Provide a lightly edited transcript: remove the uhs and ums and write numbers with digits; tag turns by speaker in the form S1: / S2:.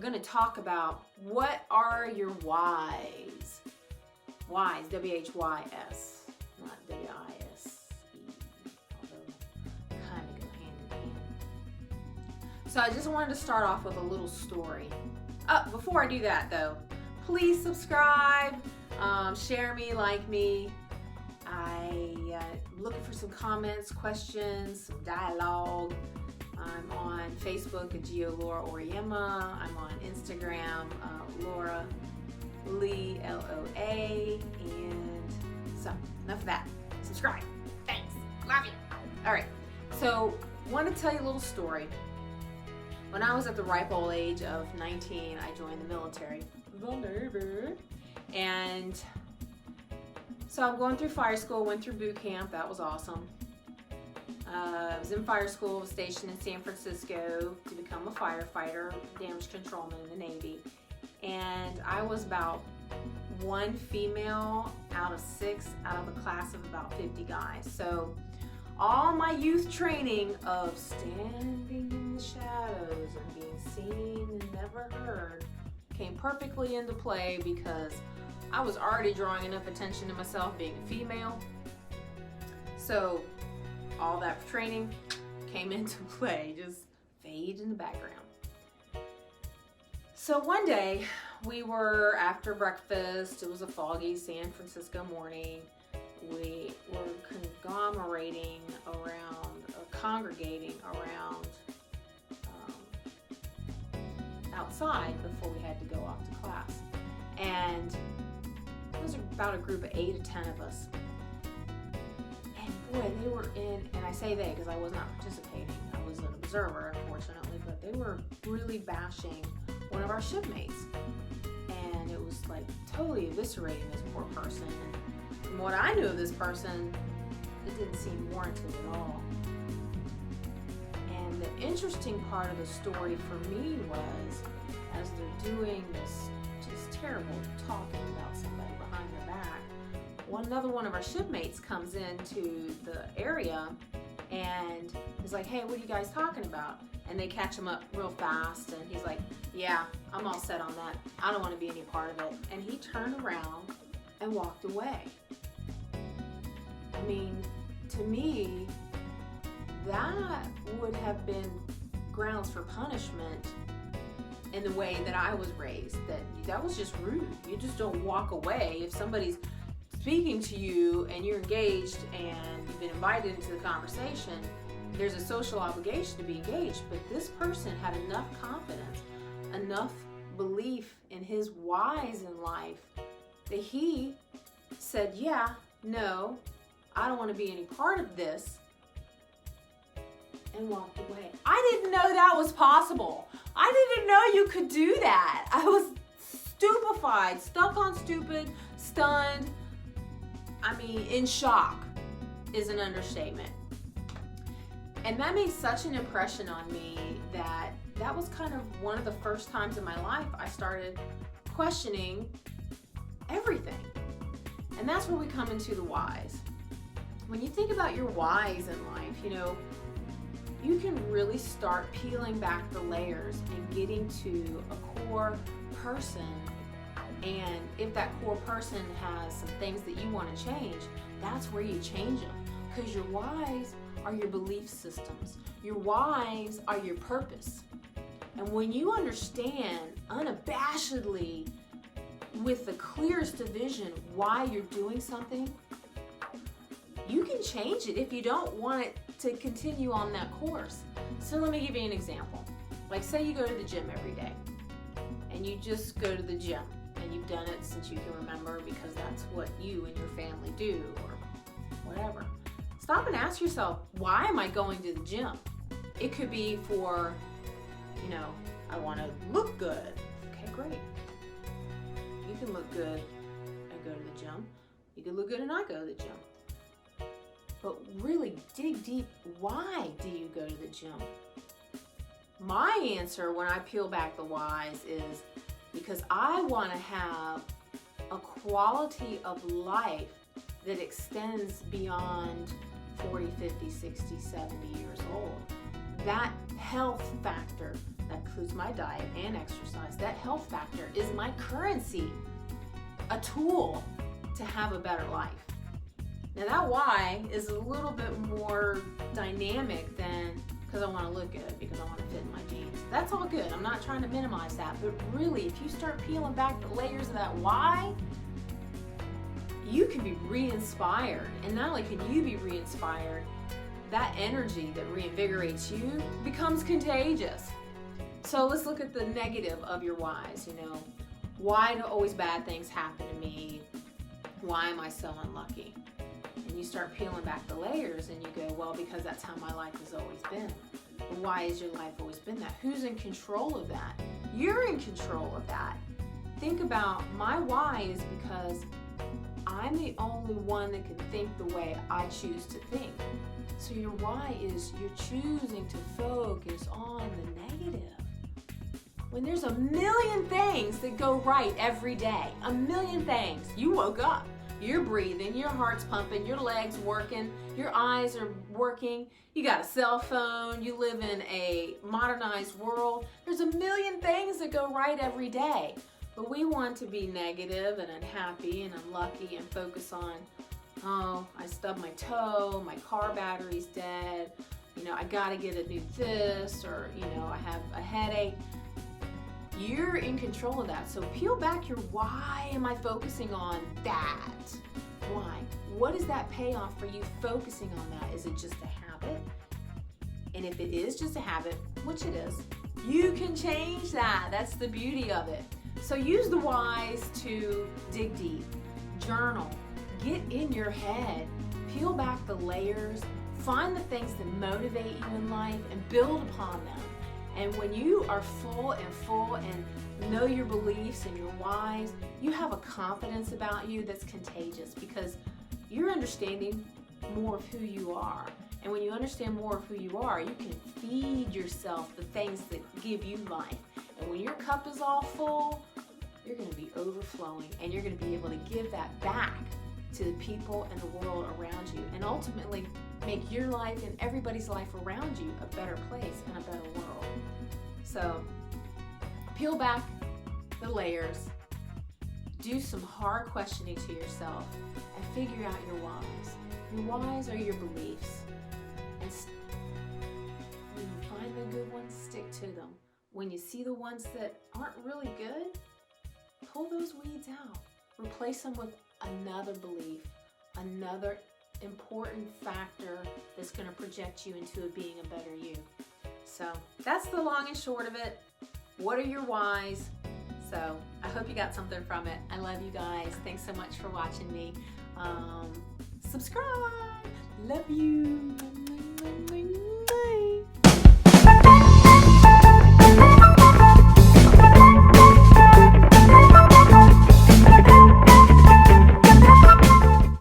S1: going to talk about what are your whys. Whys, W-H-Y-S, not W-I-S-E, although kind of go hand in hand. So I just wanted to start off with a little story. Before I do that though, please subscribe, share me, like me. I'm looking for some comments, questions, some dialogue. I'm on Facebook at Geo Laura Oriema. I'm on Instagram, Laura Lee, L-O-A. And so, enough of that. Subscribe. Thanks. Love you. All right. So, want to tell you a little story. When I was at the ripe old age of 19, I joined the military. And so I'm going through fire school, went through boot camp. That was awesome. I was in fire school, was stationed in San Francisco to become a firefighter, damage controlman in the Navy. And I was about one female out of 6 out of a class of about 50 guys. So all my youth training of standing in the shadows and being seen and never heard came perfectly into play because I was already drawing enough attention to myself being a female. So all that training came into play, just fade in the background. So one day we were after breakfast, it was a foggy San Francisco morning. We were conglomerating around, congregating around outside before we had to go off to class. And it was about a group of 8 or 10 of us. And boy, they were in, and I say they because I was not participating. I was an observer, unfortunately, but they were really bashing one of our shipmates. And it was like totally eviscerating this poor person. And from what I knew of this person, it didn't seem warranted at all. And the interesting part of the story for me was, as they're doing this just terrible talking about somebody behind their back, another one of our shipmates comes into the area and is like, hey, what are you guys talking about? And they catch him up real fast, and he's like, yeah, I'm all set on that. I don't want to be any part of it. And he turned around and walked away. I mean, to me, that would have been grounds for punishment in the way that I was raised. That was just rude. You just don't walk away. If somebody's speaking to you and you're engaged and you've been invited into the conversation, there's a social obligation to be engaged. But this person had enough confidence, enough belief in his whys in life that he said, yeah, no, I don't want to be any part of this, and walked away. I didn't know that was possible. I didn't know you could do that. I was stupefied, stuck on stupid, stunned. I mean, in shock is an understatement. And that made such an impression on me that was kind of one of the first times in my life I started questioning everything. And that's where we come into the whys. When you think about your whys in life, you can really start peeling back the layers and getting to a core person. And if that core person has some things that you want to change, that's where you change them. Because your whys are your belief systems. Your whys are your purpose. And when you understand unabashedly, with the clearest of vision, why you're doing something, you can change it if you don't want it to continue on that course. So let me give you an example. Like, say you go to the gym every day, and you just go to the gym, and you've done it since you can remember because that's what you and your family do, or whatever. Stop and ask yourself, why am I going to the gym? It could be for, I want to look good. Okay, great. You can look good and go to the gym. You can look good and not go to the gym. But really dig deep, why do you go to the gym? My answer when I peel back the whys is because I want to have a quality of life that extends beyond 40, 50, 60, 70 years old. That health factor, That includes my diet and exercise. That health factor is my currency, a tool to have a better life. Now that why is a little bit more dynamic than because I want to look good, because I want to fit in my jeans. That's all good. I'm not trying to minimize that. But really, if you start peeling back the layers of that why, you can be re-inspired. And not only can you be re-inspired, that energy that reinvigorates you becomes contagious. So let's look at the negative of your whys. Why do always bad things happen to me? Why am I so unlucky? And you start peeling back the layers and you go, well, because that's how my life has always been. But why has your life always been that? Who's in control of that? You're in control of that. Think about my why is because I'm the only one that can think the way I choose to think. So your why is you're choosing to focus on the negative. When there's a million things that go right every day, a million things. You woke up, you're breathing, your heart's pumping, your legs working, your eyes are working, you got a cell phone, you live in a modernized world. There's a million things that go right every day. But we want to be negative and unhappy and unlucky and focus on, oh, I stubbed my toe, my car battery's dead, I gotta get a new this, or, I have a headache. You're in control of that. So peel back your why am I focusing on that? Why? What is that payoff for you focusing on that? Is it just a habit? And if it is just a habit, which it is, you can change that. That's the beauty of it. So use the whys to dig deep, journal, get in your head, peel back the layers, find the things that motivate you in life and build upon them. And when you are full and know your beliefs and your whys, you have a confidence about you that's contagious because you're understanding more of who you are. And when you understand more of who you are, you can feed yourself the things that give you life. And when your cup is all full, you're going to be overflowing and you're going to be able to give that back to the people and the world around you and ultimately make your life and everybody's life around you a better place and a better world. So peel back the layers, do some hard questioning to yourself, and figure out your whys. Your whys are your beliefs. And when you find the good ones, stick to them. When you see the ones that aren't really good, pull those weeds out. Replace them with another belief, another important factor that's going to project you into being a better you. So that's the long and short of it. What are your whys? So I hope you got something from it. I love you guys. Thanks so much for watching me. Subscribe. Love you.